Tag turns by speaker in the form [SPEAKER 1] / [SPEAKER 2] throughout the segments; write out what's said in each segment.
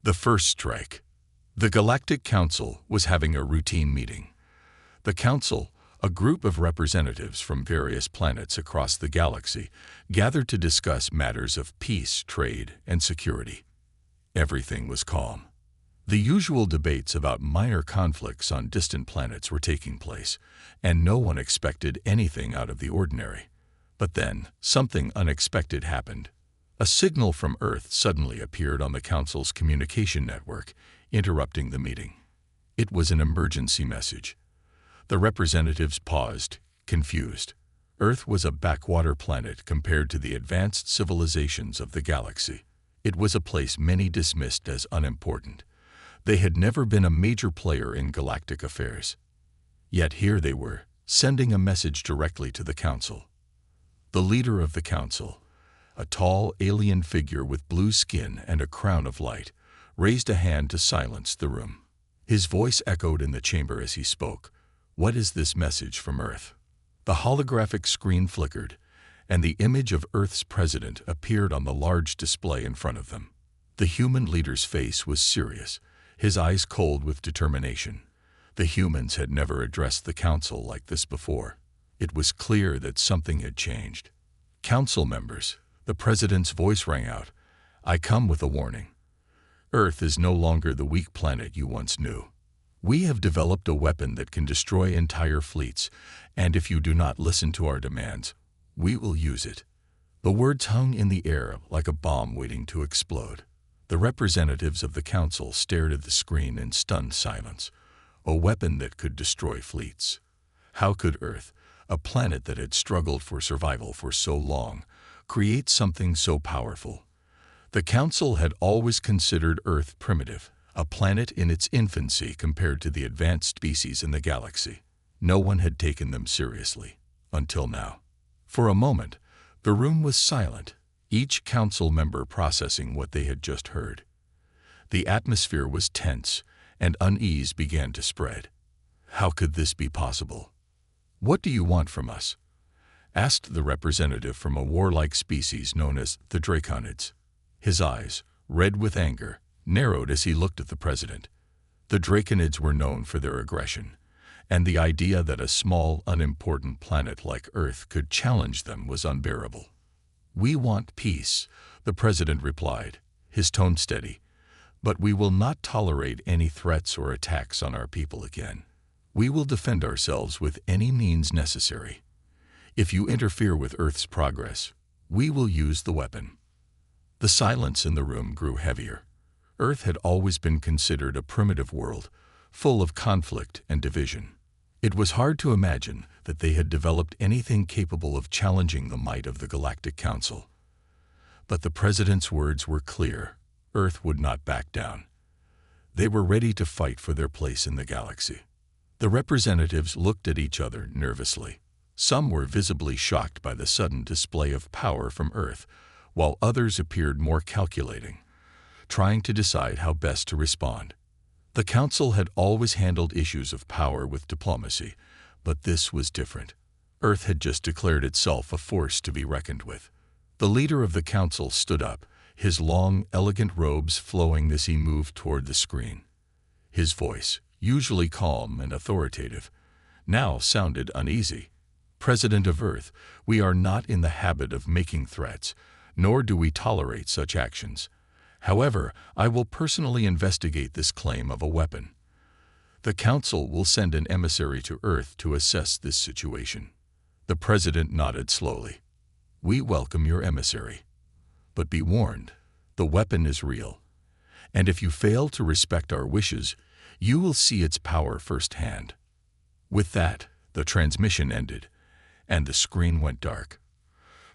[SPEAKER 1] The first strike. The Galactic Council was having a routine meeting. The Council, a group of representatives from various planets across the galaxy, gathered to discuss matters of peace, trade, and security. Everything was calm. The usual debates about minor conflicts on distant planets were taking place, and no one expected anything out of the ordinary. But then, something unexpected happened. A signal from Earth suddenly appeared on the Council's communication network, interrupting the meeting. It was an emergency message. The representatives paused, confused. Earth was a backwater planet compared to the advanced civilizations of the galaxy. It was a place many dismissed as unimportant. They had never been a major player in galactic affairs. Yet here they were, sending a message directly to the Council. The leader of the Council, a tall alien figure with blue skin and a crown of light, raised a hand to silence the room. His voice echoed in the chamber as he spoke. "What is this message from Earth?" The holographic screen flickered, and the image of Earth's president appeared on the large display in front of them. The human leader's face was serious, his eyes cold with determination. The humans had never addressed the Council like this before. It was clear that something had changed. "Council members," the president's voice rang out, "I come with a warning. Earth is no longer the weak planet you once knew. We have developed a weapon that can destroy entire fleets, and if you do not listen to our demands, we will use it." The words hung in the air like a bomb waiting to explode. The representatives of the Council stared at the screen in stunned silence. A weapon that could destroy fleets. How could Earth, a planet that had struggled for survival for so long, create something so powerful? The Council had always considered Earth primitive, a planet in its infancy compared to the advanced species in the galaxy. No one had taken them seriously, until now. For a moment, the room was silent, each Council member processing what they had just heard. The atmosphere was tense, and unease began to spread. How could this be possible? "What do you want from us?" asked the representative from a warlike species known as the Draconids. His eyes, red with anger, narrowed as he looked at the president. The Draconids were known for their aggression, and the idea that a small, unimportant planet like Earth could challenge them was unbearable. "We want peace," the president replied, his tone steady, "but we will not tolerate any threats or attacks on our people again. We will defend ourselves with any means necessary. If you interfere with Earth's progress, we will use the weapon." The silence in the room grew heavier. Earth had always been considered a primitive world, full of conflict and division. It was hard to imagine that they had developed anything capable of challenging the might of the Galactic Council. But the president's words were clear. Earth would not back down. They were ready to fight for their place in the galaxy. The representatives looked at each other nervously. Some were visibly shocked by the sudden display of power from Earth, while others appeared more calculating, trying to decide how best to respond. The Council had always handled issues of power with diplomacy, but this was different. Earth had just declared itself a force to be reckoned with. The leader of the Council stood up, his long, elegant robes flowing as he moved toward the screen. His voice, usually calm and authoritative, now sounded uneasy. "President of Earth, we are not in the habit of making threats, nor do we tolerate such actions. However, I will personally investigate this claim of a weapon. The Council will send an emissary to Earth to assess this situation." The president nodded slowly. "We welcome your emissary. But be warned, the weapon is real. And if you fail to respect our wishes, you will see its power firsthand." With that, the transmission ended, and the screen went dark.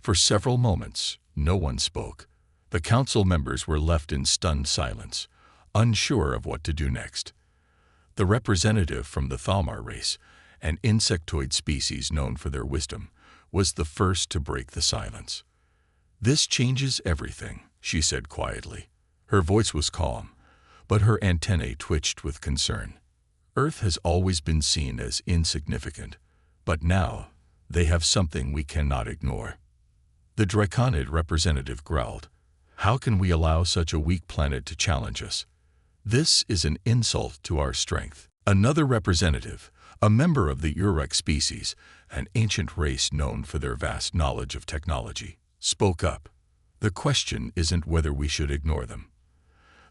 [SPEAKER 1] For several moments, no one spoke. The Council members were left in stunned silence, unsure of what to do next. The representative from the Thalmar race, an insectoid species known for their wisdom, was the first to break the silence. "This changes everything," she said quietly. Her voice was calm, but her antennae twitched with concern. "Earth has always been seen as insignificant, but now they have something we cannot ignore." The Draconid representative growled, "How can we allow such a weak planet to challenge us? This is an insult to our strength. Another representative, a member of the Uruk species, an ancient race known for their vast knowledge of technology, spoke up. The question isn't whether we should ignore them.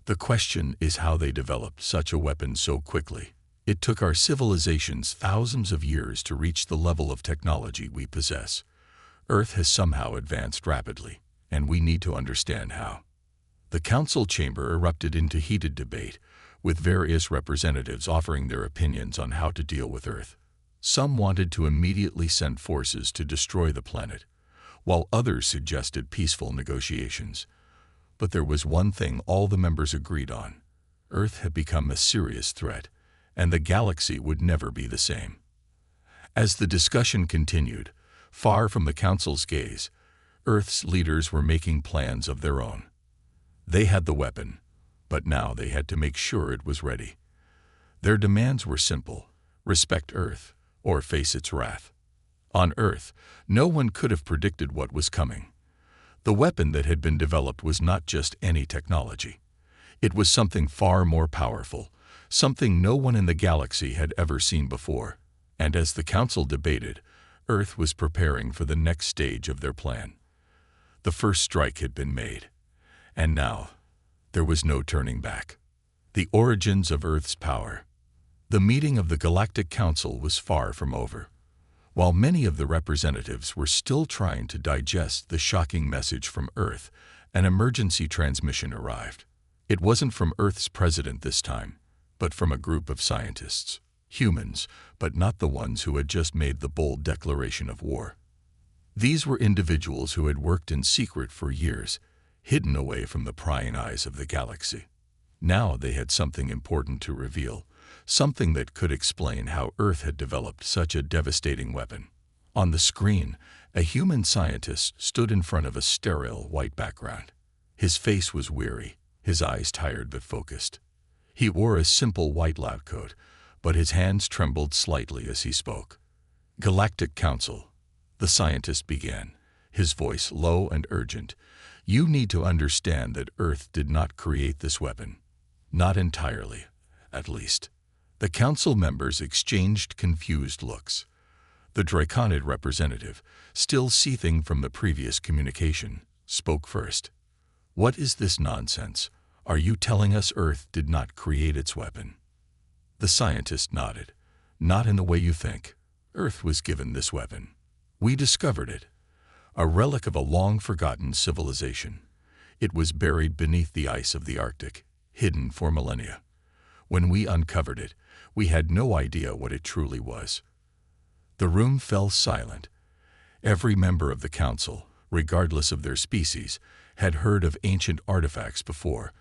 [SPEAKER 1] The question is how they developed such a weapon so quickly. It took our civilizations thousands of years to reach the level of technology we possess. Earth has somehow advanced rapidly, and we need to understand how. The council chamber erupted into heated debate, with various representatives offering their opinions on how to deal with Earth. Some wanted to immediately send forces to destroy the planet, while others suggested peaceful negotiations. But there was one thing all the members agreed on. Earth had become a serious threat, and the galaxy would never be the same. As the discussion continued, far from the council's gaze, Earth's leaders were making plans of their own. They had the weapon, but now they had to make sure it was ready. Their demands were simple: respect Earth or face its wrath. On Earth, no one could have predicted what was coming. The weapon that had been developed was not just any technology. It was something far more powerful, something no one in the galaxy had ever seen before. And as the council debated, Earth was preparing for the next stage of their plan. The first strike had been made, and now there was no turning back. The origins of Earth's power. The meeting of the Galactic Council was far from over. While many of the representatives were still trying to digest the shocking message from Earth, an emergency transmission arrived. It wasn't from Earth's president this time, but from a group of scientists. Humans, but not the ones who had just made the bold declaration of war. These were individuals who had worked in secret for years, hidden away from the prying eyes of the galaxy. Now they had something important to reveal, something that could explain how Earth had developed such a devastating weapon. On the screen, a human scientist stood in front of a sterile white background. His face was weary, his eyes tired but focused. He wore a simple white lab coat, but his hands trembled slightly as he spoke. "Galactic Council," the scientist began, his voice low and urgent. "You need to understand that Earth did not create this weapon. Not entirely, at least." The council members exchanged confused looks. The Draconid representative, still seething from the previous communication, spoke first. "What is this nonsense? Are you telling us Earth did not create its weapon?" The scientist nodded. "Not in the way you think. Earth was given this weapon. We discovered it. A relic of a long-forgotten civilization. It was buried beneath the ice of the Arctic, hidden for millennia. When we uncovered it, we had no idea what it truly was." The room fell silent. Every member of the council, regardless of their species, had heard of ancient artifacts before,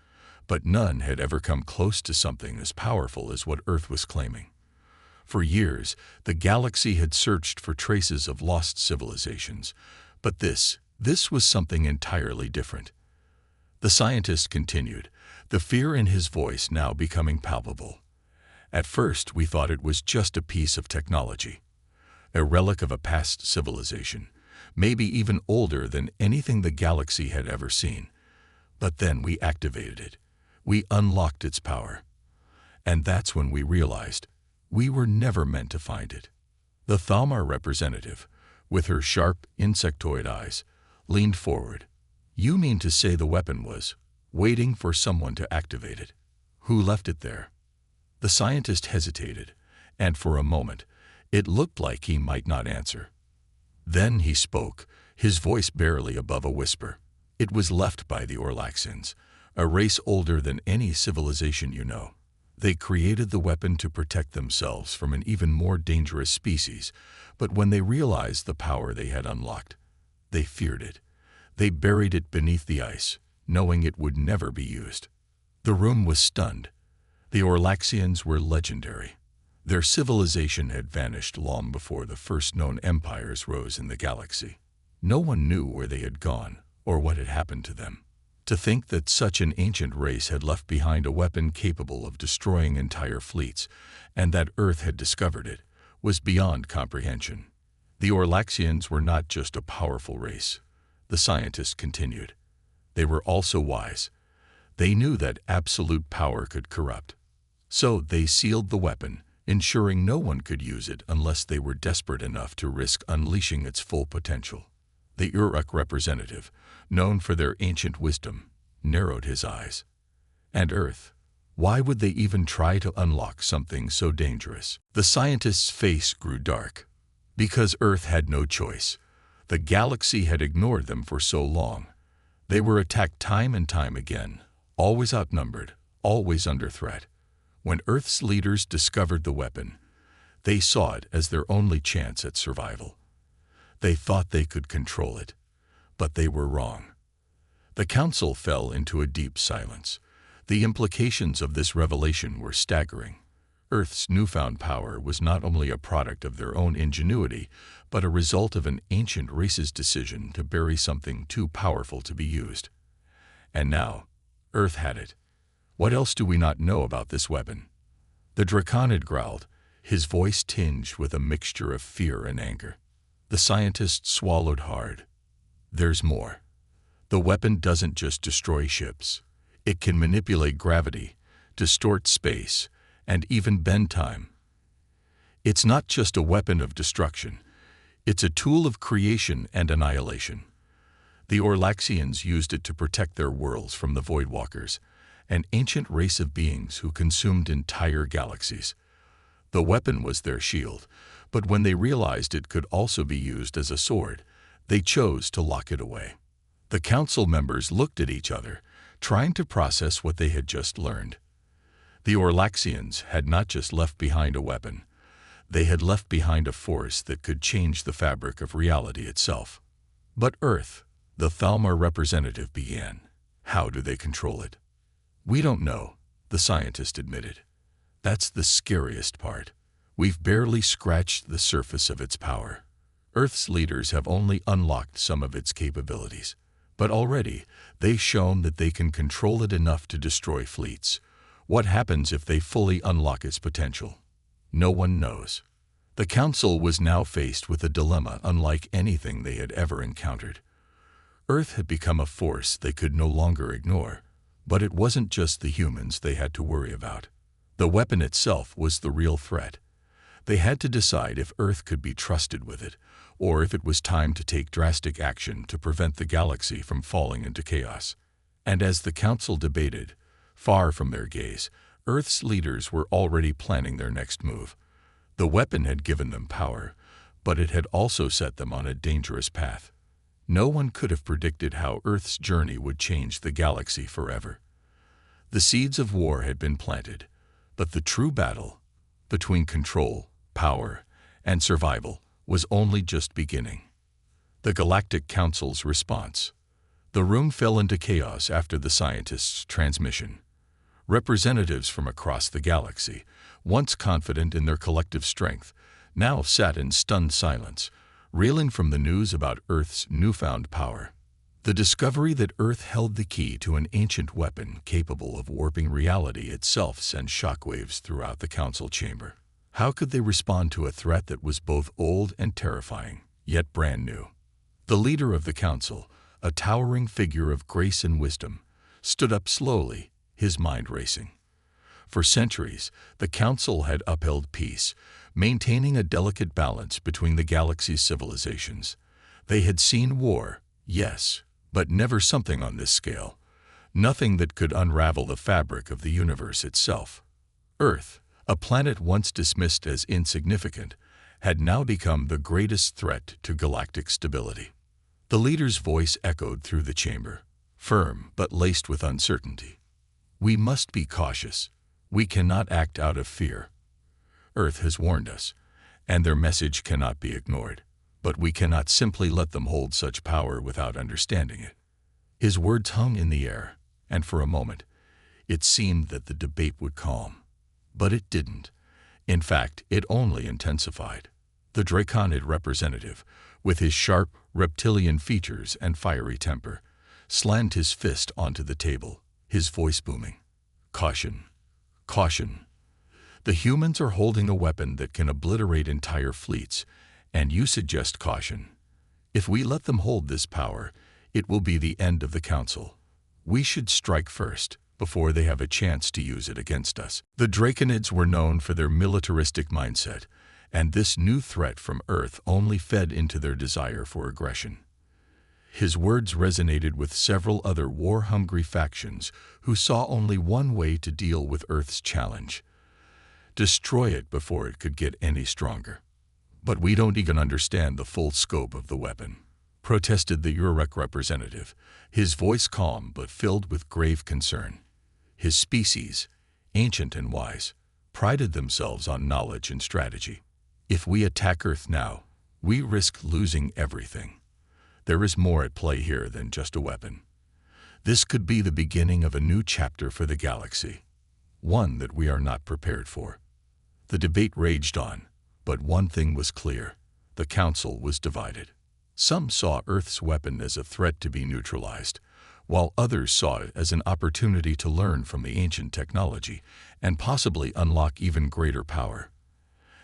[SPEAKER 1] but none had ever come close to something as powerful as what Earth was claiming. For years, the galaxy had searched for traces of lost civilizations, but this was something entirely different. The scientist continued, the fear in his voice now becoming palpable. "At first, we thought it was just a piece of technology, a relic of a past civilization, maybe even older than anything the galaxy had ever seen. But then we activated it. We unlocked its power. And that's when we realized we were never meant to find it." The Thalmar representative, with her sharp, insectoid eyes, leaned forward. "You mean to say the weapon was waiting for someone to activate it? Who left it there?" The scientist hesitated, and for a moment, it looked like he might not answer. Then he spoke, his voice barely above a whisper. "It was left by the Orlaxians, a race older than any civilization you know. They created the weapon to protect themselves from an even more dangerous species, but when they realized the power they had unlocked, they feared it. They buried it beneath the ice, knowing it would never be used." The room was stunned. The Orlaxians were legendary. Their civilization had vanished long before the first known empires rose in the galaxy. No one knew where they had gone or what had happened to them. To think that such an ancient race had left behind a weapon capable of destroying entire fleets, and that Earth had discovered it, was beyond comprehension. The Orlaxians were not just a powerful race, the scientist continued. They were also wise. They knew that absolute power could corrupt. So they sealed the weapon, ensuring no one could use it unless they were desperate enough to risk unleashing its full potential. The Uruk representative, known for their ancient wisdom, narrowed his eyes. And Earth? Why would they even try to unlock something so dangerous? The scientist's face grew dark. Because Earth had no choice. The galaxy had ignored them for so long. They were attacked time and time again, always outnumbered, always under threat. When Earth's leaders discovered the weapon, they saw it as their only chance at survival. They thought they could control it, but they were wrong. The Council fell into a deep silence. The implications of this revelation were staggering. Earth's newfound power was not only a product of their own ingenuity, but a result of an ancient race's decision to bury something too powerful to be used. And now, Earth had it. What else do we not know about this weapon? The Draconid growled, his voice tinged with a mixture of fear and anger. The scientist swallowed hard. There's more. The weapon doesn't just destroy ships. It can manipulate gravity, distort space, and even bend time. It's not just a weapon of destruction. It's a tool of creation and annihilation. The Orlaxians used it to protect their worlds from the Voidwalkers, an ancient race of beings who consumed entire galaxies. The weapon was their shield, but when they realized it could also be used as a sword, they chose to lock it away. The council members looked at each other, trying to process what they had just learned. The Orlaxians had not just left behind a weapon. They had left behind a force that could change the fabric of reality itself. But Earth, the Thalmor representative began. How do they control it? We don't know, the scientist admitted. That's the scariest part. We've barely scratched the surface of its power. Earth's leaders have only unlocked some of its capabilities. But already, they've shown that they can control it enough to destroy fleets. What happens if they fully unlock its potential? No one knows. The Council was now faced with a dilemma unlike anything they had ever encountered. Earth had become a force they could no longer ignore, but it wasn't just the humans they had to worry about. The weapon itself was the real threat. They had to decide if Earth could be trusted with it, or if it was time to take drastic action to prevent the galaxy from falling into chaos. And as the Council debated, far from their gaze, Earth's leaders were already planning their next move. The weapon had given them power, but it had also set them on a dangerous path. No one could have predicted how Earth's journey would change the galaxy forever. The seeds of war had been planted, but the true battle between control, power, and survival was only just beginning. The Galactic Council's response. The room fell into chaos after the scientists' transmission. Representatives from across the galaxy, once confident in their collective strength, now sat in stunned silence, reeling from the news about Earth's newfound power. The discovery that Earth held the key to an ancient weapon capable of warping reality itself sent shockwaves throughout the council chamber. How could they respond to a threat that was both old and terrifying, yet brand new? The leader of the council, a towering figure of grace and wisdom, stood up slowly, his mind racing. For centuries, the council had upheld peace, maintaining a delicate balance between the galaxy's civilizations. They had seen war, yes, but never something on this scale. Nothing that could unravel the fabric of the universe itself. Earth, a planet once dismissed as insignificant, had now become the greatest threat to galactic stability. The leader's voice echoed through the chamber, firm but laced with uncertainty. We must be cautious. We cannot act out of fear. Earth has warned us, and their message cannot be ignored. But we cannot simply let them hold such power without understanding it. His words hung in the air, and for a moment, it seemed that the debate would calm. But it didn't. In fact, it only intensified. The Draconid representative, with his sharp, reptilian features and fiery temper, slammed his fist onto the table, his voice booming. Caution. Caution. The humans are holding a weapon that can obliterate entire fleets, and you suggest caution. If we let them hold this power, it will be the end of the council. We should strike first, before they have a chance to use it against us. The Draconids were known for their militaristic mindset, and this new threat from Earth only fed into their desire for aggression. His words resonated with several other war-hungry factions who saw only one way to deal with Earth's challenge: destroy it before it could get any stronger. "But we don't even understand the full scope of the weapon," protested the Uruk representative, his voice calm but filled with grave concern. His species, ancient and wise, prided themselves on knowledge and strategy. "If we attack Earth now, we risk losing everything. There is more at play here than just a weapon. This could be the beginning of a new chapter for the galaxy, one that we are not prepared for." The debate raged on, but one thing was clear: the Council was divided. Some saw Earth's weapon as a threat to be neutralized, while others saw it as an opportunity to learn from the ancient technology and possibly unlock even greater power.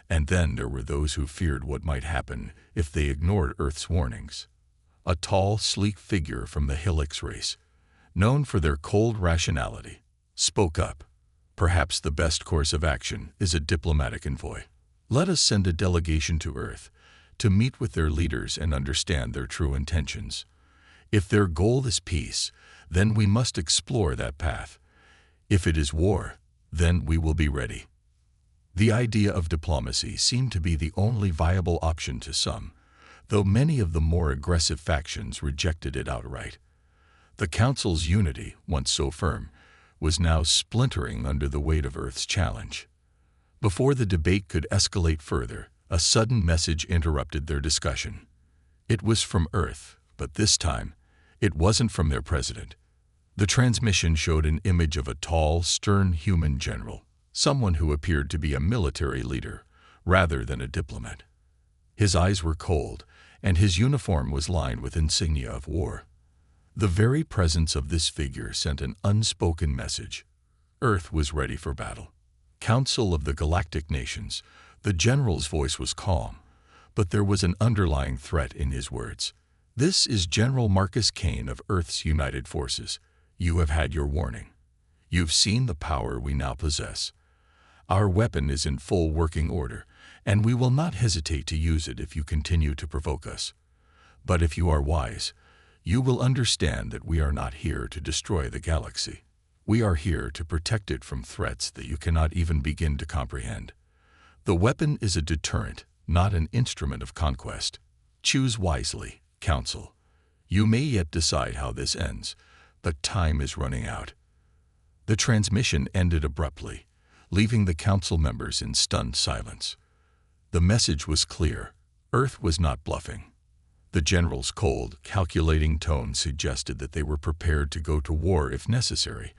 [SPEAKER 1] And then there were those who feared what might happen if they ignored Earth's warnings. A tall, sleek figure from the Helix race, known for their cold rationality, spoke up. "Perhaps the best course of action is a diplomatic envoy. Let us send a delegation to Earth to meet with their leaders and understand their true intentions. If their goal is peace, then we must explore that path. If it is war, then we will be ready." The idea of diplomacy seemed to be the only viable option to some, though many of the more aggressive factions rejected it outright. The Council's unity, once so firm, was now splintering under the weight of Earth's challenge. Before the debate could escalate further, a sudden message interrupted their discussion. It was from Earth, but this time, it wasn't from their president. The transmission showed an image of a tall, stern human general, someone who appeared to be a military leader rather than a diplomat. His eyes were cold, and his uniform was lined with insignia of war. The very presence of this figure sent an unspoken message: Earth was ready for battle. "Council of the Galactic Nations," the general's voice was calm, but there was an underlying threat in his words. "This is General Marcus Kane of Earth's United Forces. You have had your warning. You've seen the power we now possess. Our weapon is in full working order, and we will not hesitate to use it if you continue to provoke us. But if you are wise, you will understand that we are not here to destroy the galaxy. We are here to protect it from threats that you cannot even begin to comprehend. The weapon is a deterrent, not an instrument of conquest. Choose wisely, Council. You may yet decide how this ends, but time is running out." The transmission ended abruptly, leaving the Council members in stunned silence. The message was clear: Earth was not bluffing. The general's cold, calculating tone suggested that they were prepared to go to war if necessary,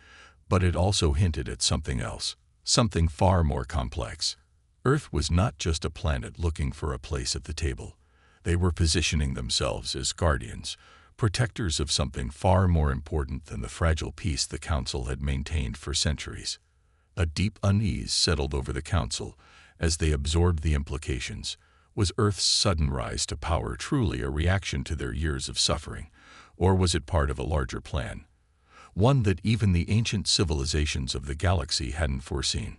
[SPEAKER 1] but it also hinted at something else, something far more complex. Earth was not just a planet looking for a place at the table. They were positioning themselves as guardians, protectors of something far more important than the fragile peace the Council had maintained for centuries. A deep unease settled over the Council as they absorbed the implications. Was Earth's sudden rise to power truly a reaction to their years of suffering, or was it part of a larger plan, one that even the ancient civilizations of the galaxy hadn't foreseen?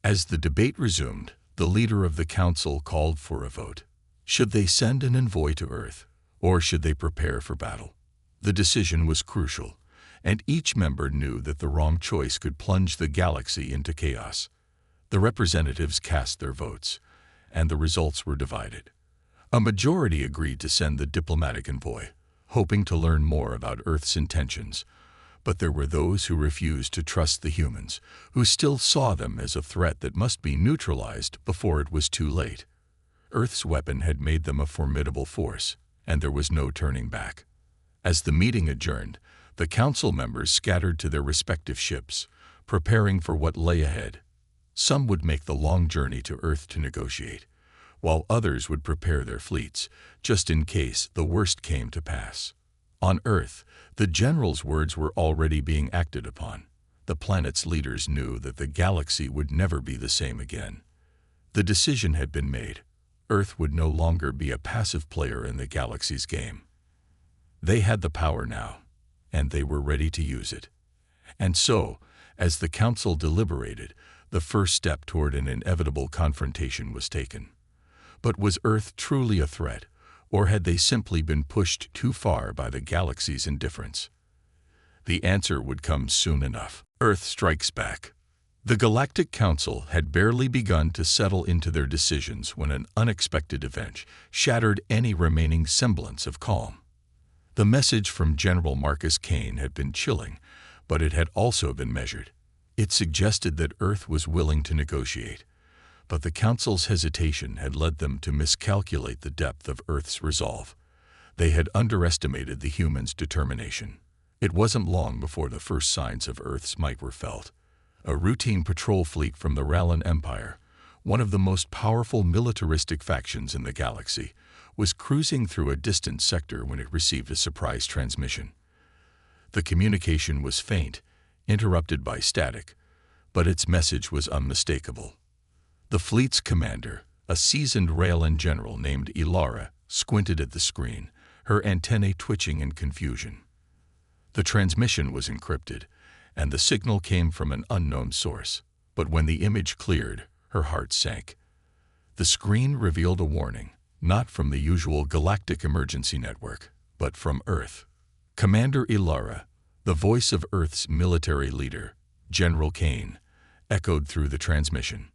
[SPEAKER 1] As the debate resumed, the leader of the Council called for a vote. Should they send an envoy to Earth, or should they prepare for battle? The decision was crucial, and each member knew that the wrong choice could plunge the galaxy into chaos. The representatives cast their votes, and the results were divided. A majority agreed to send the diplomatic envoy, hoping to learn more about Earth's intentions, but there were those who refused to trust the humans, who still saw them as a threat that must be neutralized before it was too late. Earth's weapon had made them a formidable force, and there was no turning back. As the meeting adjourned, the Council members scattered to their respective ships, preparing for what lay ahead. Some would make the long journey to Earth to negotiate, while others would prepare their fleets, just in case the worst came to pass. On Earth, the general's words were already being acted upon. The planet's leaders knew that the galaxy would never be the same again. The decision had been made. Earth would no longer be a passive player in the galaxy's game. They had the power now, and they were ready to use it. And so, as the Council deliberated, the first step toward an inevitable confrontation was taken. But was Earth truly a threat, or had they simply been pushed too far by the galaxy's indifference? The answer would come soon enough. Earth strikes back. The Galactic Council had barely begun to settle into their decisions when an unexpected event shattered any remaining semblance of calm. The message from General Marcus Kane had been chilling, but it had also been measured. It suggested that Earth was willing to negotiate, but the Council's hesitation had led them to miscalculate the depth of Earth's resolve. They had underestimated the humans' determination. It wasn't long before the first signs of Earth's might were felt. A routine patrol fleet from the Rallan Empire, one of the most powerful militaristic factions in the galaxy, was cruising through a distant sector when it received a surprise transmission. The communication was faint, interrupted by static, but its message was unmistakable. The fleet's commander, a seasoned Rallan general named Ilara, squinted at the screen, her antennae twitching in confusion. The transmission was encrypted, and the signal came from an unknown source, but when the image cleared, her heart sank. The screen revealed a warning, not from the usual Galactic Emergency Network, but from Earth. Commander Ilara, the voice of Earth's military leader, General Kane, echoed through the transmission.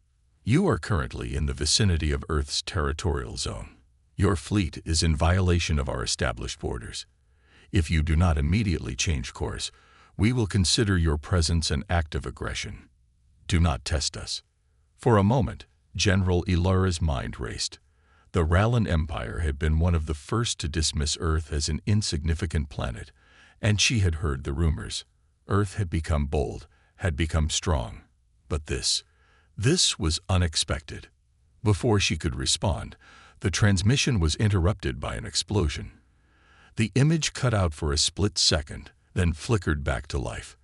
[SPEAKER 1] You are currently in the vicinity of Earth's territorial zone. Your fleet is in violation of our established borders. If you do not immediately change course, we will consider your presence an act of aggression. Do not test us. For a moment, General Ilara's mind raced. The Rallan Empire had been one of the first to dismiss Earth as an insignificant planet, and she had heard the rumors. Earth had become bold, had become strong. But this was unexpected. Before she could respond, the transmission was interrupted by an explosion. The image cut out for a split second, then flickered back to life.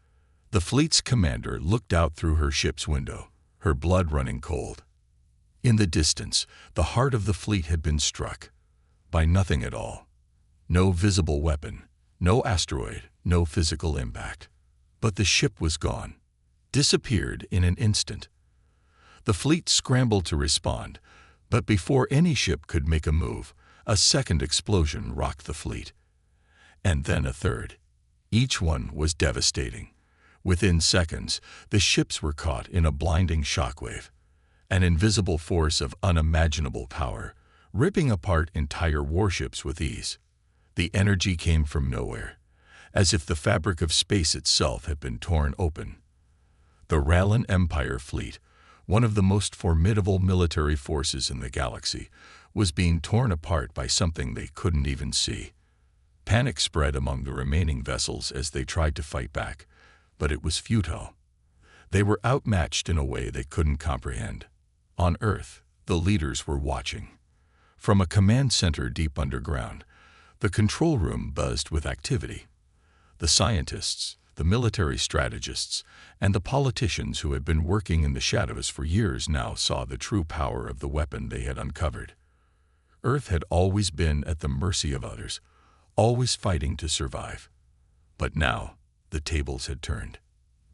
[SPEAKER 1] The fleet's commander looked out through her ship's window, her blood running cold. In the distance, the heart of the fleet had been struck by nothing at all. No visible weapon, no asteroid, no physical impact. But the ship was gone, disappeared in an instant. The fleet scrambled to respond, but before any ship could make a move, a second explosion rocked the fleet. And then a third. Each one was devastating. Within seconds, the ships were caught in a blinding shockwave, an invisible force of unimaginable power, ripping apart entire warships with ease. The energy came from nowhere, as if the fabric of space itself had been torn open. The Rallan Empire fleet, one of the most formidable military forces in the galaxy, was being torn apart by something they couldn't even see. Panic spread among the remaining vessels as they tried to fight back, but it was futile. They were outmatched in a way they couldn't comprehend. On Earth, the leaders were watching. From a command center deep underground, the control room buzzed with activity. The scientists, the military strategists, and the politicians who had been working in the shadows for years now saw the true power of the weapon they had uncovered. Earth had always been at the mercy of others, always fighting to survive. But now, the tables had turned.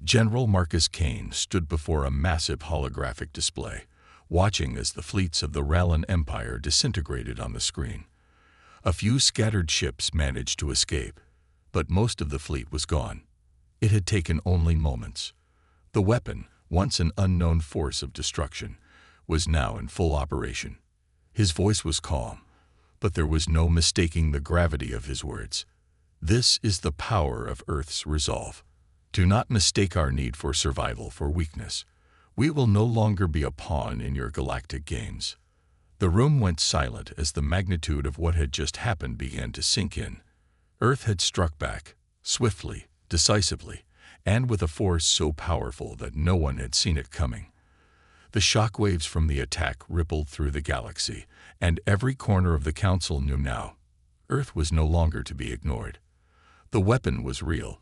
[SPEAKER 1] General Marcus Kane stood before a massive holographic display, watching as the fleets of the Rallan Empire disintegrated on the screen. A few scattered ships managed to escape, but most of the fleet was gone. It had taken only moments. The weapon, once an unknown force of destruction, was now in full operation. His voice was calm, but there was no mistaking the gravity of his words. This is the power of Earth's resolve. Do not mistake our need for survival for weakness. We will no longer be a pawn in your galactic games. The room went silent as the magnitude of what had just happened began to sink in. Earth had struck back, swiftly, decisively, and with a force so powerful that no one had seen it coming. The shockwaves from the attack rippled through the galaxy, and every corner of the Council knew now. Earth was no longer to be ignored. The weapon was real,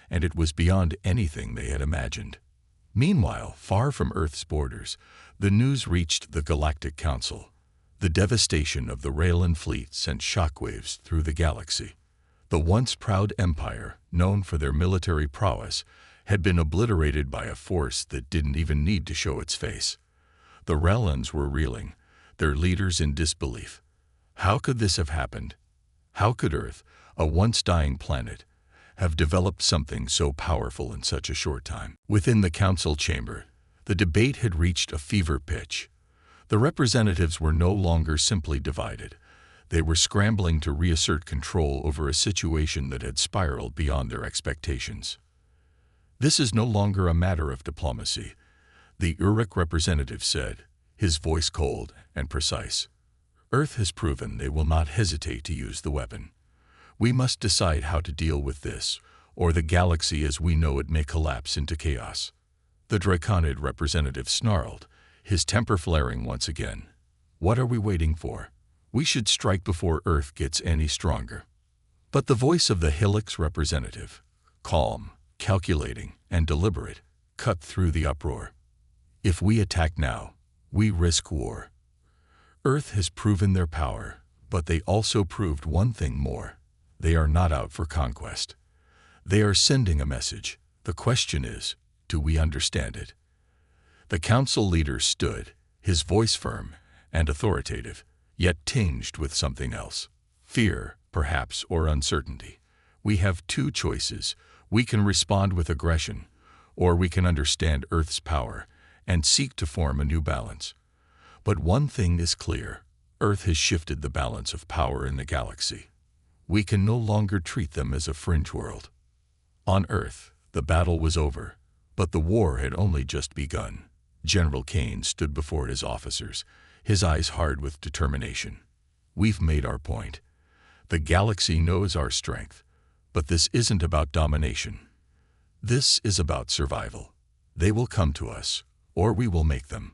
[SPEAKER 1] and it was beyond anything they had imagined. Meanwhile, far from Earth's borders, the news reached the Galactic Council. The devastation of the Rallan fleet sent shockwaves through the galaxy. The once proud empire, known for their military prowess, had been obliterated by a force that didn't even need to show its face. The Relans were reeling, their leaders in disbelief. How could this have happened? How could Earth, a once dying planet, have developed something so powerful in such a short time? Within the council chamber, the debate had reached a fever pitch. The representatives were no longer simply divided. They were scrambling to reassert control over a situation that had spiraled beyond their expectations. This is no longer a matter of diplomacy, the Uruk representative said, his voice cold and precise. Earth has proven they will not hesitate to use the weapon. We must decide how to deal with this, or the galaxy as we know it may collapse into chaos. The Draconid representative snarled, his temper flaring once again. What are we waiting for? We should strike before Earth gets any stronger. But the voice of the Helix representative, calm, calculating, and deliberate, cut through the uproar. If we attack now, we risk war. Earth has proven their power, but they also proved one thing more. They are not out for conquest. They are sending a message. The question is, do we understand it? The council leader stood, his voice firm and authoritative, yet tinged with something else. Fear, perhaps, or uncertainty. We have two choices. We can respond with aggression, or we can understand Earth's power and seek to form a new balance. But one thing is clear. Earth has shifted the balance of power in the galaxy. We can no longer treat them as a fringe world. On Earth, the battle was over, but the war had only just begun. General Kane stood before his officers, his eyes hard with determination. We've made our point. The galaxy knows our strength, but this isn't about domination. This is about survival. They will come to us, or we will make them.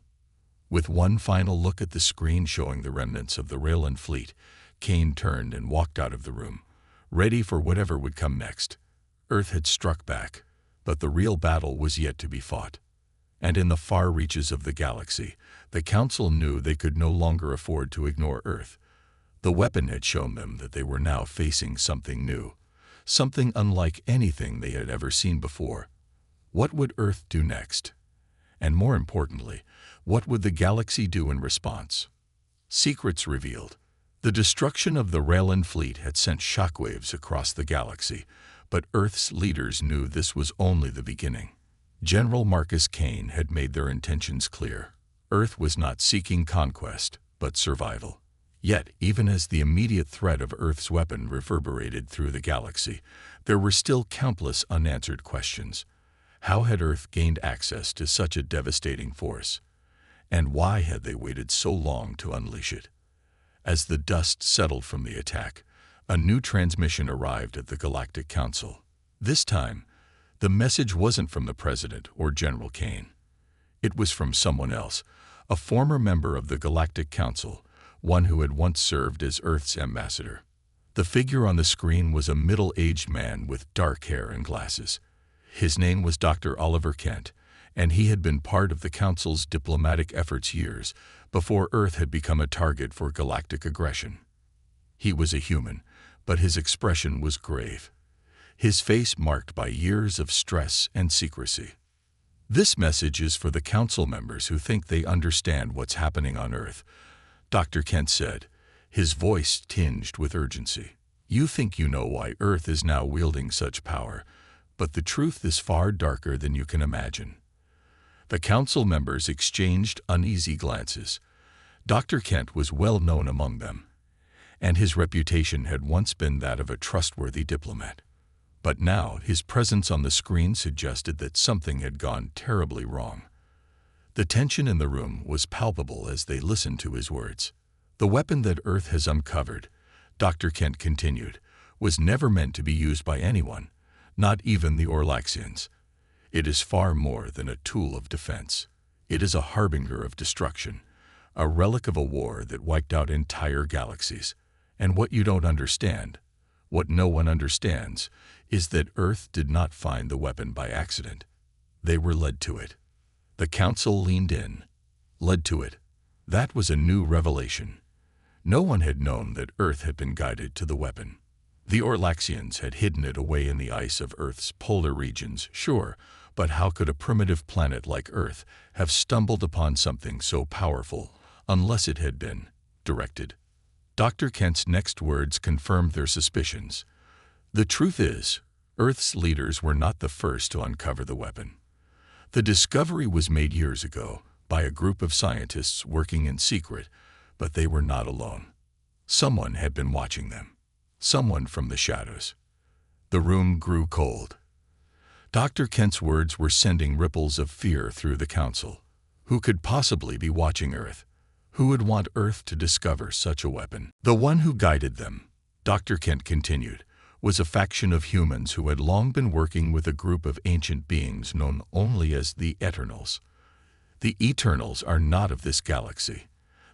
[SPEAKER 1] With one final look at the screen showing the remnants of the Raylan fleet, Kane turned and walked out of the room, ready for whatever would come next. Earth had struck back, but the real battle was yet to be fought. And in the far reaches of the galaxy, the Council knew they could no longer afford to ignore Earth. The weapon had shown them that they were now facing something new, something unlike anything they had ever seen before. What would Earth do next? And more importantly, what would the galaxy do in response? Secrets revealed. The destruction of the Raylan fleet had sent shockwaves across the galaxy, but Earth's leaders knew this was only the beginning. General Marcus Kane had made their intentions clear. Earth was not seeking conquest, but survival. Yet, even as the immediate threat of Earth's weapon reverberated through the galaxy, there were still countless unanswered questions. How had Earth gained access to such a devastating force? And why had they waited so long to unleash it? As the dust settled from the attack, a new transmission arrived at the Galactic Council. This time, the message wasn't from the President or General Kane. It was from someone else, a former member of the Galactic Council, one who had once served as Earth's ambassador. The figure on the screen was a middle-aged man with dark hair and glasses. His name was Dr. Oliver Kent, and he had been part of the Council's diplomatic efforts years before Earth had become a target for galactic aggression. He was a human, but his expression was grave, his face marked by years of stress and secrecy. This message is for the Council members who think they understand what's happening on Earth, Dr. Kent said, his voice tinged with urgency. You think you know why Earth is now wielding such power, but the truth is far darker than you can imagine. The Council members exchanged uneasy glances. Dr. Kent was well known among them, and his reputation had once been that of a trustworthy diplomat. But now his presence on the screen suggested that something had gone terribly wrong. The tension in the room was palpable as they listened to his words. The weapon that Earth has uncovered, Dr. Kent continued, was never meant to be used by anyone, not even the Orlaxians. It is far more than a tool of defense. It is a harbinger of destruction, a relic of a war that wiped out entire galaxies. And what you don't understand, what no one understands, is that Earth did not find the weapon by accident. They were led to it. The Council leaned in, led to it. That was a new revelation. No one had known that Earth had been guided to the weapon. The Orlaxians had hidden it away in the ice of Earth's polar regions, sure, but how could a primitive planet like Earth have stumbled upon something so powerful unless it had been directed? Dr. Kent's next words confirmed their suspicions. The truth is, Earth's leaders were not the first to uncover the weapon. The discovery was made years ago by a group of scientists working in secret, but they were not alone. Someone had been watching them. Someone from the shadows. The room grew cold. Dr. Kent's words were sending ripples of fear through the council. Who could possibly be watching Earth? Who would want Earth to discover such a weapon? The one who guided them, Dr. Kent continued, was a faction of humans who had long been working with a group of ancient beings known only as the Eternals. The Eternals are not of this galaxy.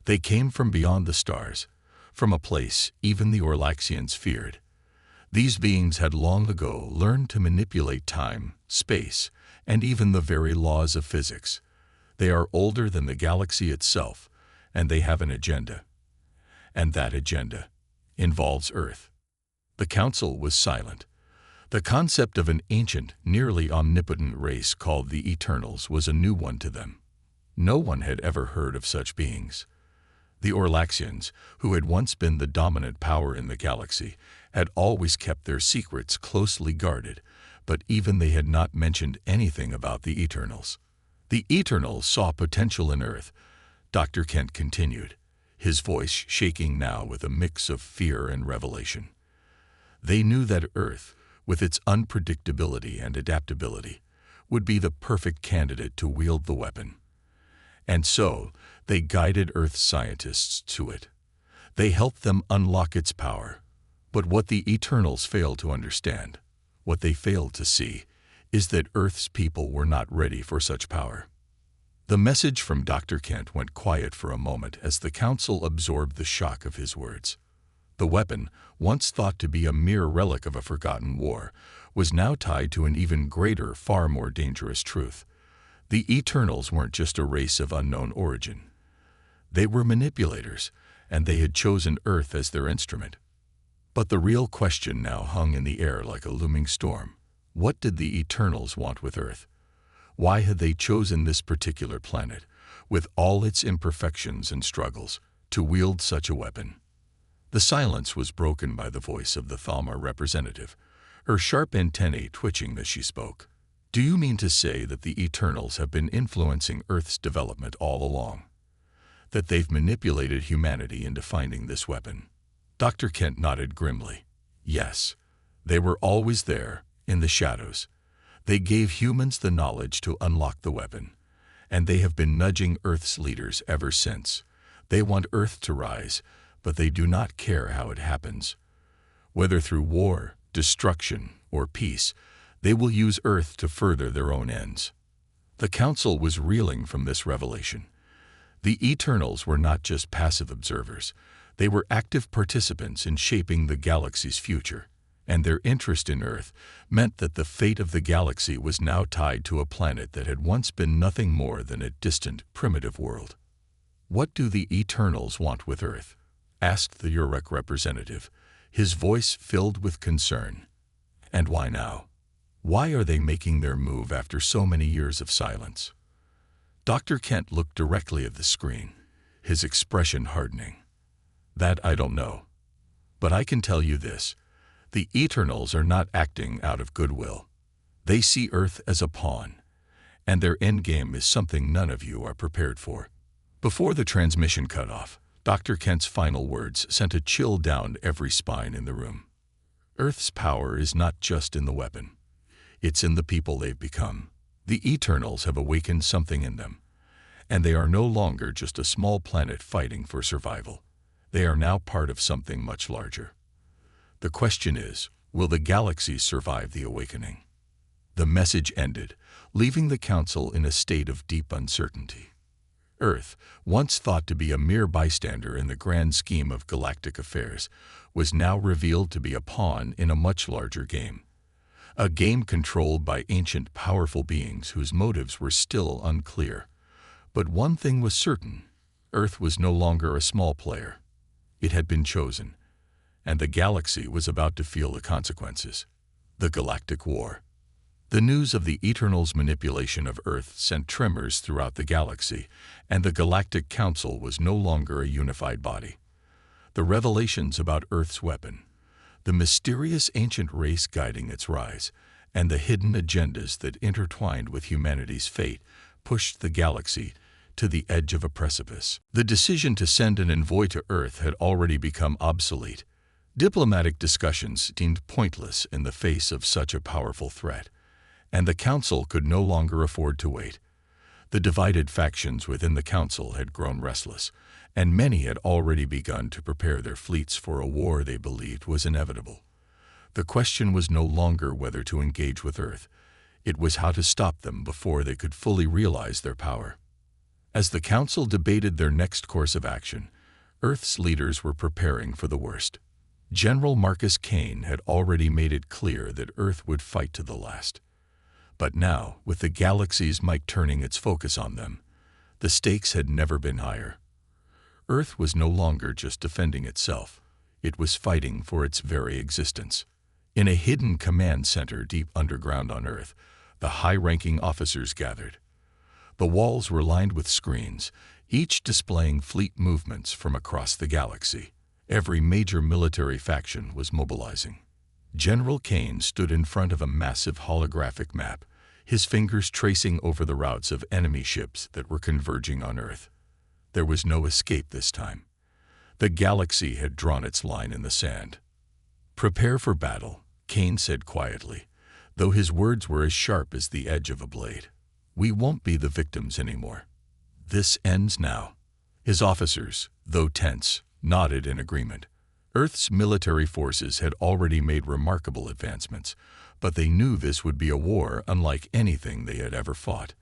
[SPEAKER 1] They came from beyond the stars, from a place even the Orlaxians feared. These beings had long ago learned to manipulate time, space, and even the very laws of physics. They are older than the galaxy itself, and they have an agenda. And that agenda involves Earth. The Council was silent. The concept of an ancient, nearly omnipotent race called the Eternals was a new one to them. No one had ever heard of such beings. The Orlaxians, who had once been the dominant power in the galaxy, had always kept their secrets closely guarded, but even they had not mentioned anything about the Eternals. The Eternals saw potential in Earth, Dr. Kent continued, his voice shaking now with a mix of fear and revelation. They knew that Earth, with its unpredictability and adaptability, would be the perfect candidate to wield the weapon. And so, they guided Earth's scientists to it. They helped them unlock its power. But what the Eternals failed to understand, what they failed to see, is that Earth's people were not ready for such power. The message from Dr. Kent went quiet for a moment as the Council absorbed the shock of his words. The weapon, once thought to be a mere relic of a forgotten war, was now tied to an even greater, far more dangerous truth. The Eternals weren't just a race of unknown origin. They were manipulators, and they had chosen Earth as their instrument. But the real question now hung in the air like a looming storm. What did the Eternals want with Earth? Why had they chosen this particular planet, with all its imperfections and struggles, to wield such a weapon? The silence was broken by the voice of the Thalmor representative, her sharp antennae twitching as she spoke. Do you mean to say that the Eternals have been influencing Earth's development all along? That they've manipulated humanity into finding this weapon? Dr. Kent nodded grimly. Yes, they were always there, in the shadows. They gave humans the knowledge to unlock the weapon, and they have been nudging Earth's leaders ever since. They want Earth to rise, but they do not care how it happens. Whether through war, destruction, or peace, they will use Earth to further their own ends. The Council was reeling from this revelation. The Eternals were not just passive observers. They were active participants in shaping the galaxy's future, and their interest in Earth meant that the fate of the galaxy was now tied to a planet that had once been nothing more than a distant, primitive world. What do the Eternals want with Earth? Asked the Uruk representative, his voice filled with concern. And why now? Why are they making their move after so many years of silence? Dr. Kent looked directly at the screen, his expression hardening. That I don't know. But I can tell you this. The Eternals are not acting out of goodwill. They see Earth as a pawn, and their endgame is something none of you are prepared for. Before the transmission cut off, Dr. Kent's final words sent a chill down every spine in the room. Earth's power is not just in the weapon. It's in the people they've become. The Eternals have awakened something in them, and they are no longer just a small planet fighting for survival. They are now part of something much larger. The question is, will the galaxy survive the awakening? The message ended, leaving the Council in a state of deep uncertainty. Earth, once thought to be a mere bystander in the grand scheme of galactic affairs, was now revealed to be a pawn in a much larger game. A game controlled by ancient, powerful beings whose motives were still unclear. But one thing was certain: Earth was no longer a small player. It had been chosen, and the galaxy was about to feel the consequences. The Galactic War. The news of the Eternals' manipulation of Earth sent tremors throughout the galaxy, and the Galactic Council was no longer a unified body. The revelations about Earth's weapon, the mysterious ancient race guiding its rise, and the hidden agendas that intertwined with humanity's fate pushed the galaxy to the edge of a precipice. The decision to send an envoy to Earth had already become obsolete. Diplomatic discussions seemed pointless in the face of such a powerful threat, and the Council could no longer afford to wait. The divided factions within the Council had grown restless, and many had already begun to prepare their fleets for a war they believed was inevitable. The question was no longer whether to engage with Earth. It was how to stop them before they could fully realize their power. As the Council debated their next course of action, Earth's leaders were preparing for the worst. General Marcus Kane had already made it clear that Earth would fight to the last. But now, with the galaxy's might turning its focus on them, the stakes had never been higher. Earth was no longer just defending itself. It was fighting for its very existence. In a hidden command center deep underground on Earth, the high-ranking officers gathered. The walls were lined with screens, each displaying fleet movements from across the galaxy. Every major military faction was mobilizing. General Kane stood in front of a massive holographic map, his fingers tracing over the routes of enemy ships that were converging on Earth. There was no escape this time. The galaxy had drawn its line in the sand. "Prepare for battle," Kane said quietly, though his words were as sharp as the edge of a blade. "We won't be the victims anymore. This ends now." His officers, though tense, nodded in agreement. Earth's military forces had already made remarkable advancements, but they knew this would be a war unlike anything they had ever fought.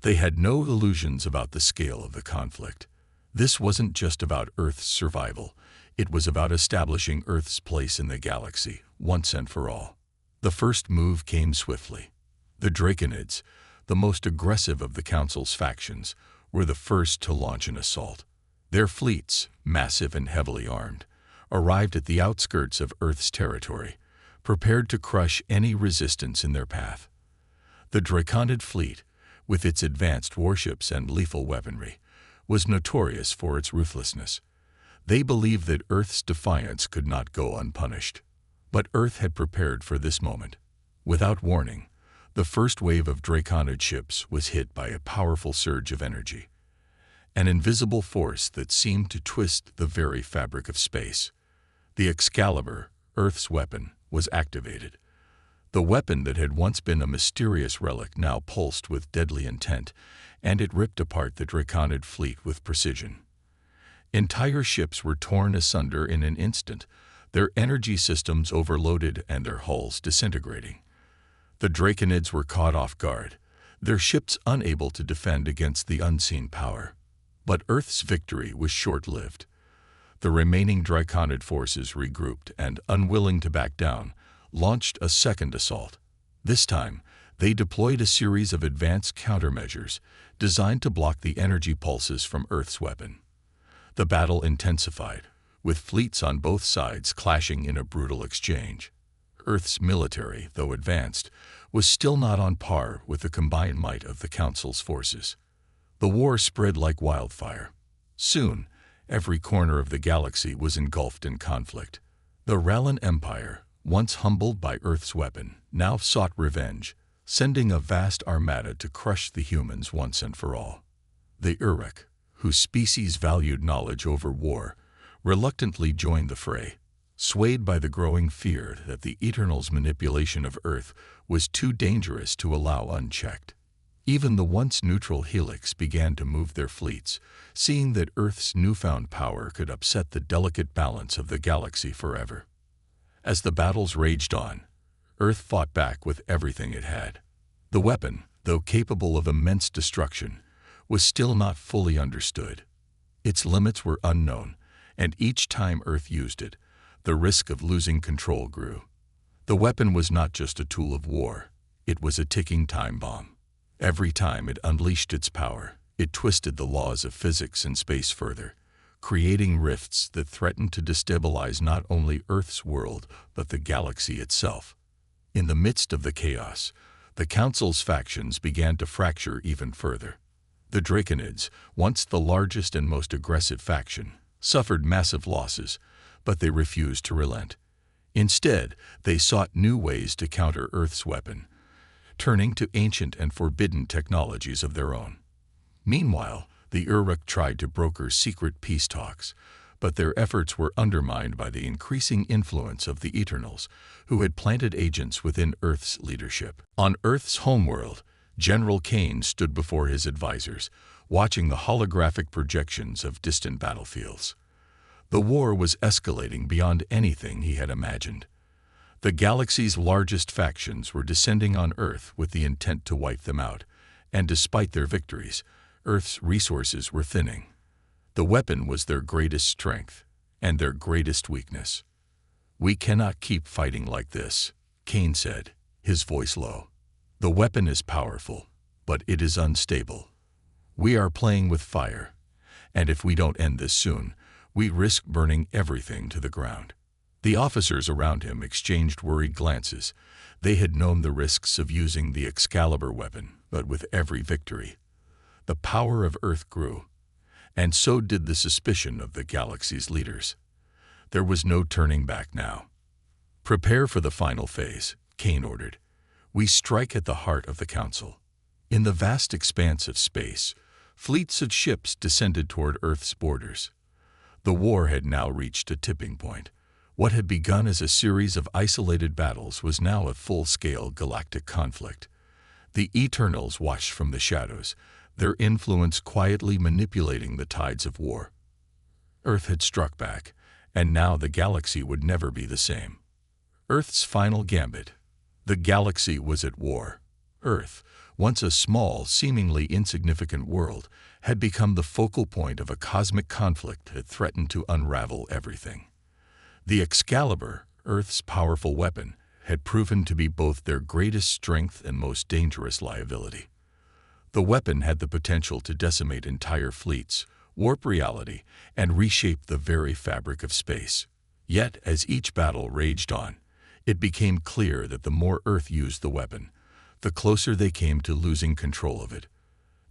[SPEAKER 1] They had no illusions about the scale of the conflict. This wasn't just about Earth's survival. It was about establishing Earth's place in the galaxy, once and for all. The first move came swiftly. The Draconids, the most aggressive of the Council's factions, were the first to launch an assault. Their fleets, massive and heavily armed, arrived at the outskirts of Earth's territory, prepared to crush any resistance in their path. The Draconid fleet, with its advanced warships and lethal weaponry, was notorious for its ruthlessness. They believed that Earth's defiance could not go unpunished. But Earth had prepared for this moment. Without warning, the first wave of Draconid ships was hit by a powerful surge of energy, an invisible force that seemed to twist the very fabric of space. The Excalibur, Earth's weapon, was activated. The weapon that had once been a mysterious relic now pulsed with deadly intent, and it ripped apart the Draconid fleet with precision. Entire ships were torn asunder in an instant, their energy systems overloaded and their hulls disintegrating. The Draconids were caught off guard, their ships unable to defend against the unseen power. But Earth's victory was short-lived. The remaining Draconid forces regrouped and, unwilling to back down, launched a second assault. This time, they deployed a series of advanced countermeasures designed to block the energy pulses from Earth's weapon. The battle intensified, with fleets on both sides clashing in a brutal exchange. Earth's military, though advanced, was still not on par with the combined might of the Council's forces. The war spread like wildfire. Soon, every corner of the galaxy was engulfed in conflict. The Rallan Empire, once humbled by Earth's weapon, now sought revenge, sending a vast armada to crush the humans once and for all. The Uruk, whose species valued knowledge over war, reluctantly joined the fray, swayed by the growing fear that the Eternals' manipulation of Earth was too dangerous to allow unchecked. Even the once neutral Helix began to move their fleets, seeing that Earth's newfound power could upset the delicate balance of the galaxy forever. As the battles raged on, Earth fought back with everything it had. The weapon, though capable of immense destruction, was still not fully understood. Its limits were unknown, and each time Earth used it, the risk of losing control grew. The weapon was not just a tool of war, it was a ticking time bomb. Every time it unleashed its power, it twisted the laws of physics and space further, creating rifts that threatened to destabilize not only Earth's world, but the galaxy itself. In the midst of the chaos, the Council's factions began to fracture even further. The Draconids, once the largest and most aggressive faction, suffered massive losses, but they refused to relent. Instead, they sought new ways to counter Earth's weapon, turning to ancient and forbidden technologies of their own. Meanwhile, the Uruk tried to broker secret peace talks, but their efforts were undermined by the increasing influence of the Eternals, who had planted agents within Earth's leadership. On Earth's homeworld, General Kane stood before his advisors, watching the holographic projections of distant battlefields. The war was escalating beyond anything he had imagined. The galaxy's largest factions were descending on Earth with the intent to wipe them out, and despite their victories, Earth's resources were thinning. The weapon was their greatest strength and their greatest weakness. "We cannot keep fighting like this," Kane said, his voice low. "The weapon is powerful, but it is unstable. We are playing with fire, and if we don't end this soon, we risk burning everything to the ground." The officers around him exchanged worried glances. They had known the risks of using the Excalibur weapon, but with every victory, the power of Earth grew, and so did the suspicion of the galaxy's leaders. There was no turning back now. "Prepare for the final phase," Kane ordered. "We strike at the heart of the Council." In the vast expanse of space, fleets of ships descended toward Earth's borders. The war had now reached a tipping point. What had begun as a series of isolated battles was now a full-scale galactic conflict. The Eternals watched from the shadows, their influence quietly manipulating the tides of war. Earth had struck back, and now the galaxy would never be the same. Earth's final gambit. The galaxy was at war. Earth, once a small, seemingly insignificant world, had become the focal point of a cosmic conflict that threatened to unravel everything. The Excalibur, Earth's powerful weapon, had proven to be both their greatest strength and most dangerous liability. The weapon had the potential to decimate entire fleets, warp reality, and reshape the very fabric of space. Yet, as each battle raged on, it became clear that the more Earth used the weapon, the closer they came to losing control of it.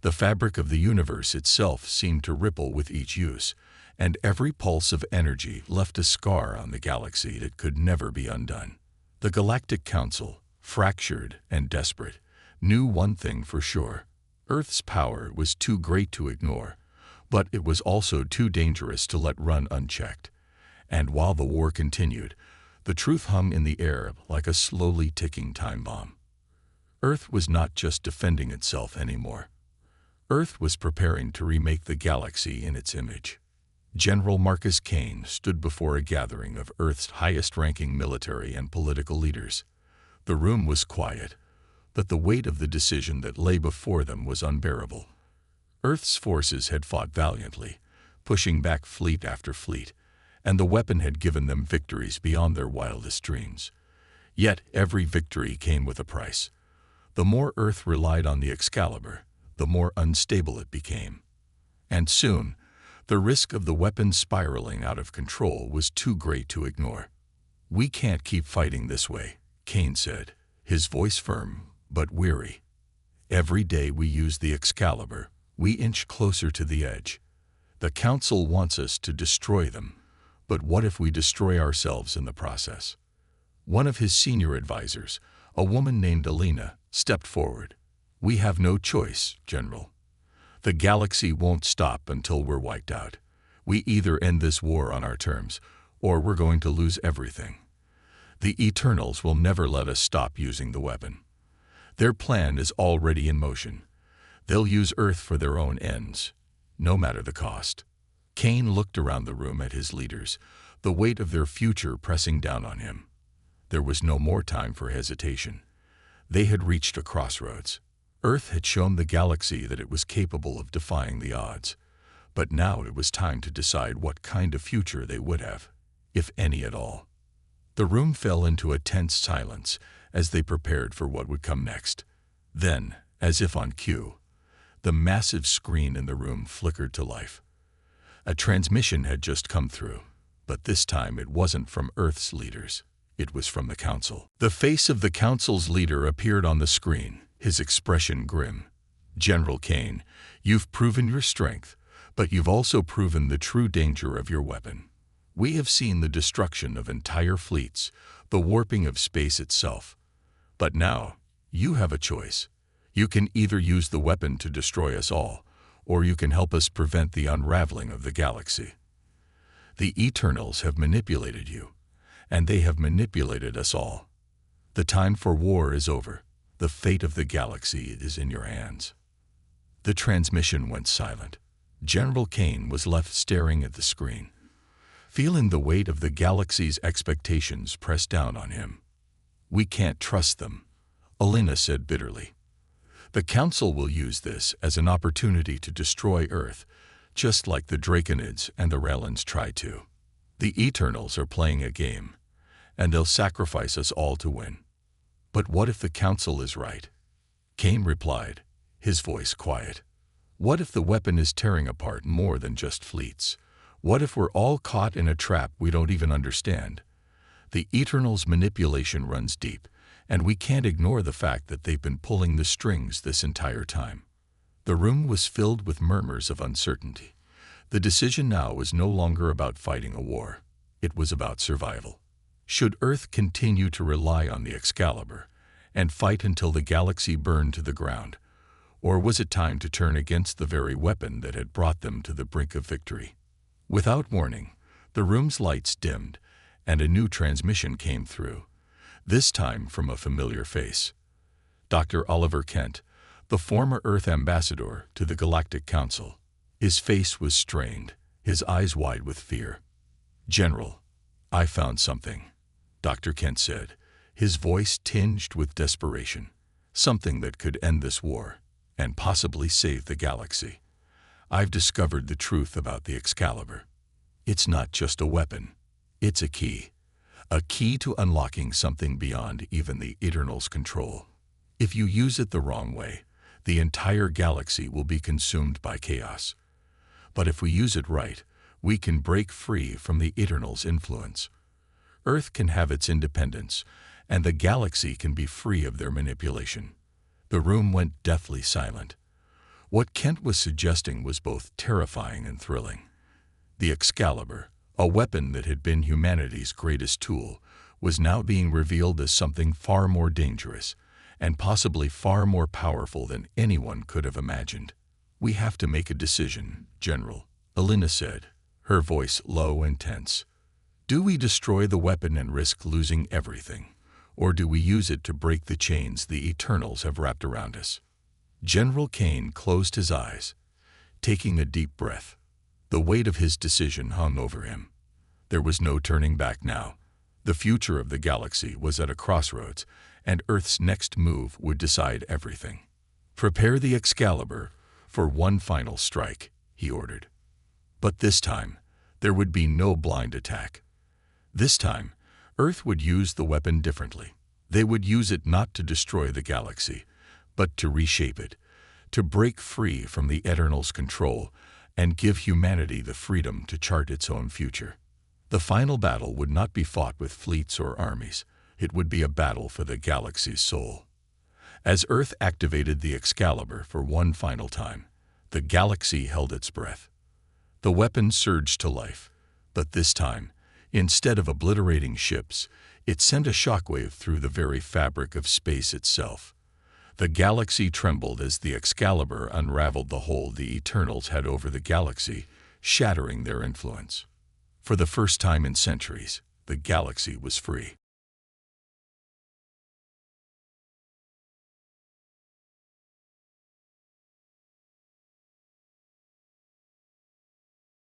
[SPEAKER 1] The fabric of the universe itself seemed to ripple with each use, and every pulse of energy left a scar on the galaxy that could never be undone. The Galactic Council, fractured and desperate, knew one thing for sure. Earth's power was too great to ignore, but it was also too dangerous to let run unchecked. And while the war continued, the truth hung in the air like a slowly ticking time bomb. Earth was not just defending itself anymore. Earth was preparing to remake the galaxy in its image. General Marcus Kane stood before a gathering of Earth's highest-ranking military and political leaders. The room was quiet, but the weight of the decision that lay before them was unbearable. Earth's forces had fought valiantly, pushing back fleet after fleet, and the weapon had given them victories beyond their wildest dreams. Yet every victory came with a price. The more Earth relied on the Excalibur, the more unstable it became. And soon, the risk of the weapon spiraling out of control was too great to ignore. "We can't keep fighting this way," Kane said, his voice firm but weary. "Every day we use the Excalibur, we inch closer to the edge. The Council wants us to destroy them, but what if we destroy ourselves in the process?" One of his senior advisors, a woman named Alina, stepped forward. "We have no choice, General. The galaxy won't stop until we're wiped out. We either end this war on our terms, or we're going to lose everything. The Eternals will never let us stop using the weapon. Their plan is already in motion. They'll use Earth for their own ends, no matter the cost." Kane looked around the room at his leaders, the weight of their future pressing down on him. There was no more time for hesitation. They had reached a crossroads. Earth had shown the galaxy that it was capable of defying the odds, but now it was time to decide what kind of future they would have, if any at all. The room fell into a tense silence as they prepared for what would come next. Then, as if on cue, the massive screen in the room flickered to life. A transmission had just come through, but this time it wasn't from Earth's leaders. It was from the Council. The face of the Council's leader appeared on the screen, his expression grim. "General Kane, you've proven your strength, but you've also proven the true danger of your weapon. We have seen the destruction of entire fleets, the warping of space itself. But now, you have a choice. You can either use the weapon to destroy us all, or you can help us prevent the unraveling of the galaxy. The Eternals have manipulated you, and they have manipulated us all. The time for war is over. The fate of the galaxy is in your hands." The transmission went silent. General Kane was left staring at the screen, feeling the weight of the galaxy's expectations press down on him. "We can't trust them," Alina said bitterly. "The Council will use this as an opportunity to destroy Earth, just like the Draconids and the Rellans tried to. The Eternals are playing a game, and they'll sacrifice us all to win." "But what if the Council is right?" Kane replied, his voice quiet. "What if the weapon is tearing apart more than just fleets? What if we're all caught in a trap we don't even understand? The Eternals' manipulation runs deep, and we can't ignore the fact that they've been pulling the strings this entire time." The room was filled with murmurs of uncertainty. The decision now was no longer about fighting a war. It was about survival. Should Earth continue to rely on the Excalibur and fight until the galaxy burned to the ground, or was it time to turn against the very weapon that had brought them to the brink of victory? Without warning, the room's lights dimmed, and a new transmission came through, this time from a familiar face. Dr. Oliver Kent, the former Earth ambassador to the Galactic Council. His face was strained, his eyes wide with fear. "General, I found something," Dr. Kent said, his voice tinged with desperation. "Something that could end this war, and possibly save the galaxy. I've discovered the truth about the Excalibur. It's not just a weapon. It's a key to unlocking something beyond even the Eternals' control. If you use it the wrong way, the entire galaxy will be consumed by chaos. But if we use it right, we can break free from the Eternals' influence. Earth can have its independence, and the galaxy can be free of their manipulation." The room went deathly silent. What Kent was suggesting was both terrifying and thrilling. The Excalibur, a weapon that had been humanity's greatest tool, was now being revealed as something far more dangerous, and possibly far more powerful than anyone could have imagined. "We have to make a decision, General," Alina said, her voice low and tense. "Do we destroy the weapon and risk losing everything, or do we use it to break the chains the Eternals have wrapped around us?" General Kane closed his eyes, taking a deep breath. The weight of his decision hung over him. There was no turning back now. The future of the galaxy was at a crossroads, and Earth's next move would decide everything. "Prepare the Excalibur for one final strike," he ordered. But this time, there would be no blind attack. This time, Earth would use the weapon differently. They would use it not to destroy the galaxy, but to reshape it, to break free from the Eternals' control and give humanity the freedom to chart its own future. The final battle would not be fought with fleets or armies. It would be a battle for the galaxy's soul. As Earth activated the Excalibur for one final time, the galaxy held its breath. The weapon surged to life, but this time, instead of obliterating ships, it sent a shockwave through the very fabric of space itself. The galaxy trembled as the Excalibur unraveled the hold the Eternals had over the galaxy, shattering their influence. For the first time in centuries, the galaxy was free.